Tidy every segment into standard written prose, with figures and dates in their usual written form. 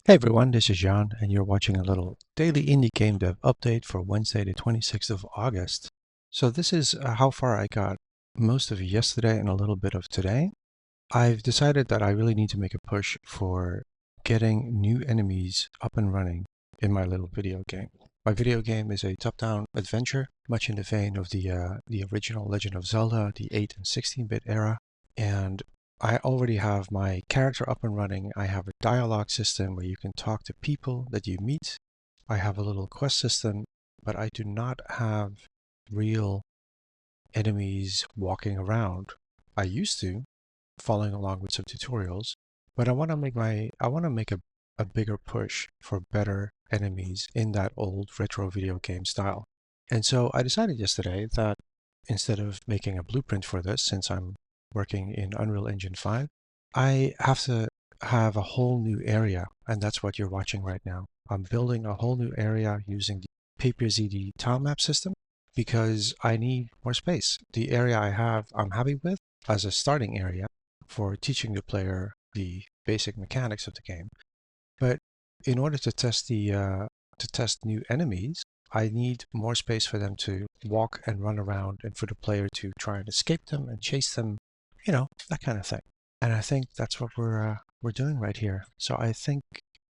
Hey everyone, this is Jan, and you're watching a little daily indie game dev update for Wednesday, the 26th of August. So this is how far I got most of yesterday and a little bit of today. I've decided that I really need to make a push for getting new enemies up and running in my little video game. My video game is a top-down adventure, much in the vein of the original Legend of Zelda, the 8 and 16-bit era, and I already have my character up and running. I have a dialogue system where you can talk to people that you meet. I have a little quest system, but I do not have real enemies walking around. I used to, following along with some tutorials, but I want to make a bigger push for better enemies in that old retro video game style. And so I decided yesterday that instead of making a blueprint for this, since I'm working in Unreal Engine 5, I have to have a whole new area, and that's what you're watching right now. I'm building a whole new area using the PaperZD Tilemap system because I need more space. The area I have, I'm happy with as a starting area for teaching the player the basic mechanics of the game. But in order to test new enemies, I need more space for them to walk and run around and for the player to try and escape them and chase them, that kind of thing. And I think that's what we're doing right here. So I think,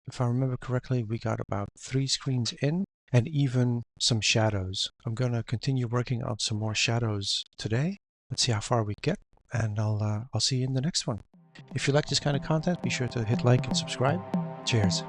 if I remember correctly, we got about 3 screens in and even some shadows. I'm going to continue working on some more shadows today. Let's see how far we get, and I'll see you in the next one. If you like this kind of content, be sure to hit like and subscribe. Cheers.